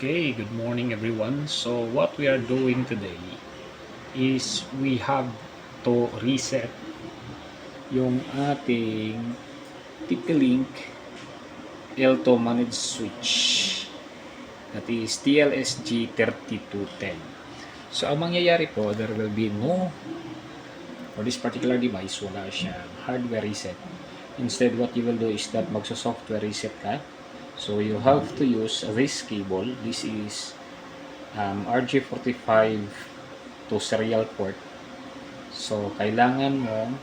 Okay, good morning everyone. So what we are doing today is we have to reset yung ating TP-Link L2 managed switch. That is TLSG3210. So ang mangyayari po, there will be no, for this particular device, wala siyang hardware reset. Instead, what you will do is that magsa-software reset ka. So you have to use this cable. This is RJ45 to serial port. So kailangan mo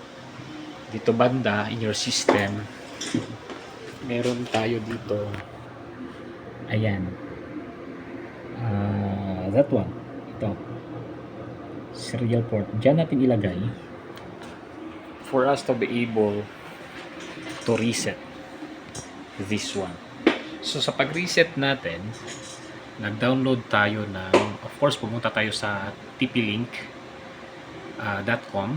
dito banda in your system, meron tayo dito, ayan, that one, ito, serial port. Diyan natin ilagay for us to be able to reset this one. So sa pag-reset natin, nag-download tayo ng, of course pumunta tayo sa TP-Link.com,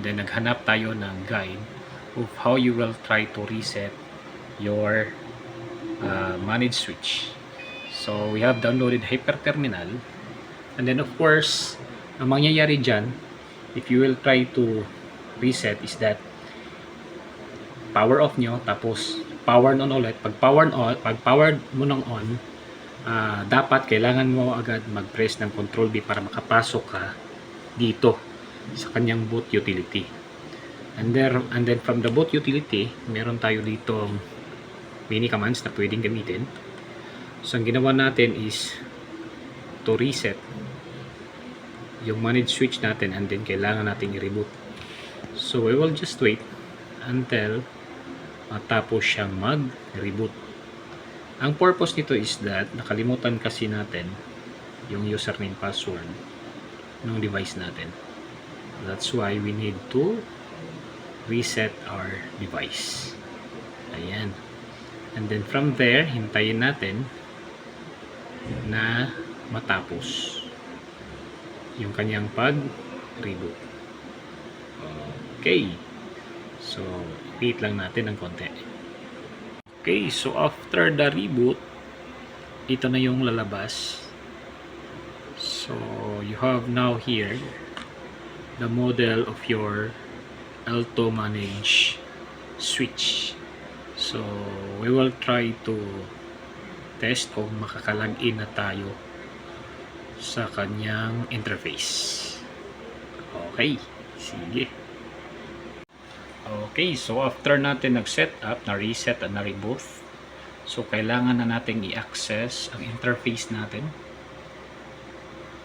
then naghanap tayo ng guide of how you will try to reset your managed switch. So we have downloaded Hyperterminal, and then of course ang mangyayari dyan if you will try to reset is that power off nyo, tapos power on ulit. Pag power mo ng on, dapat kailangan mo agad mag-press ng Control B para makapasok ka dito sa kanyang boot utility. And then from the boot utility, meron tayo dito mini commands na pwedeng gamitin. So ang ginawa natin is to reset yung managed switch natin, and then kailangan natin i-reboot. So we will just wait until matapos siyang mag-reboot. Ang purpose nito is that nakalimutan kasi natin yung username password ng device natin. That's why we need to reset our device. Ayan. And then from there, hintayin natin na matapos yung kanyang pag-reboot. Okay. So, wait lang natin ng konti. Okay, so after the reboot, ito na yung lalabas. So, you have now here the model of your L2 managed switch. So, we will try to test kung makakalag-in na tayo sa kanyang interface. Okay, sige. Okay, so after natin nag-set up, na-reset at na-reboot, so kailangan na natin i-access ang interface natin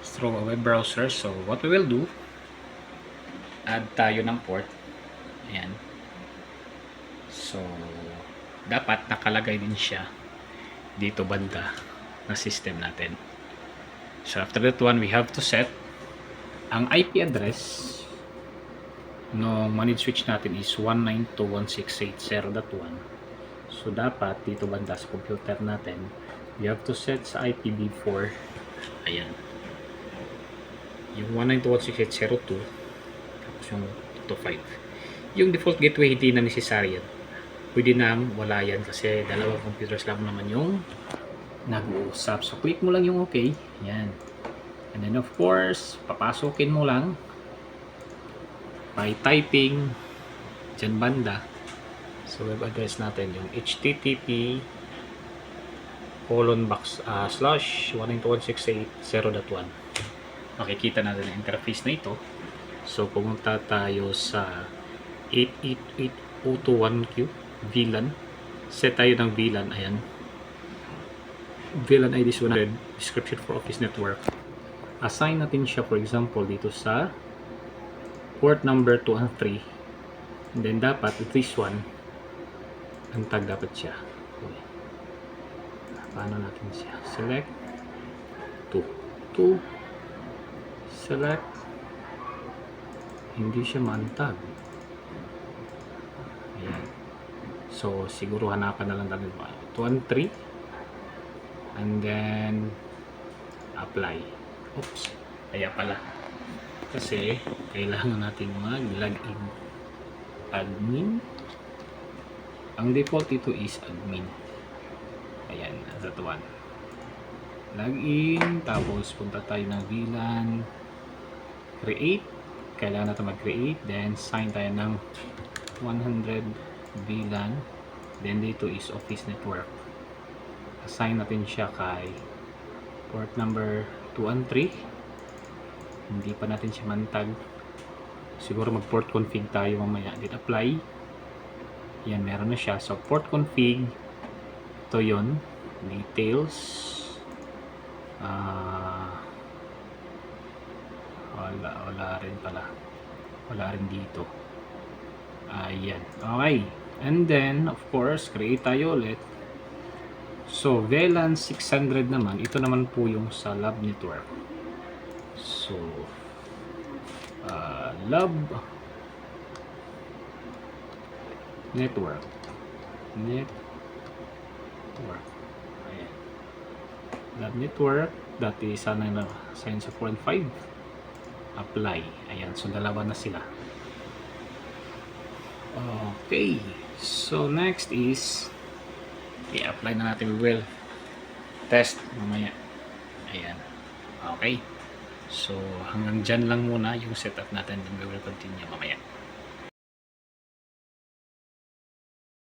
through a web browser. So what we will do, add tayo ng port. Ayan. So dapat nakalagay din siya dito banda na system natin. So after that one, we have to set ang IP address no managed switch natin is 192.168.0.1. So dapat dito banda sa computer natin, we have to set sa IPv4, ayan, yung 192.168.0.2, tapos yung 2.5. Yung default gateway hindi na necessary yan, pwede nang wala yan kasi dalawang computers lang naman yung nag-uusap. So click mo lang yung okay, yan, and then of course papasokin mo lang by typing dyan banda sa web address natin yung http://192.168.0.1. makikita natin ang interface na ito. So pumunta tayo sa 888021Q VLAN, set tayo ng VLAN. Ayan, VLAN ID is 100, description for office network, assign natin siya for example dito sa port number 2 and 3, and then dapat this one ang tag dapat siya. Okay. Paano natin siya? Select 2 select, hindi siya mantag. Ayan. So siguro hanapan na lang natin 2 and 3, and then apply. Oops, kaya pala kasi kailangan natin mag-login. Admin, ang default ito is admin. Ayan, that one. Login, tapos punta tayo ng VLAN, create, kailangan natin mag-create, then sign tayo ng 100 VLAN, then dito is office network, assign natin siya kay port number 2 and 3, hindi pa natin siya mantag, siguro mag port config tayo mamaya, then apply, yan meron na siya, so port config, ito yun, details, wala rin pala, wala rin dito, ayan, okay, and then of course create tayo ulit. So VLAN 600 naman, ito naman po yung sa lab network, so lab network, ayan, lab network, dati sana na assign sa 4.5, apply, ayan, so dalawa na sila. Okay, so next is i-apply na natin, we will test mamaya, ayan, okay, so hanggang dyan lang muna yung setup natin, then we will continue mamaya.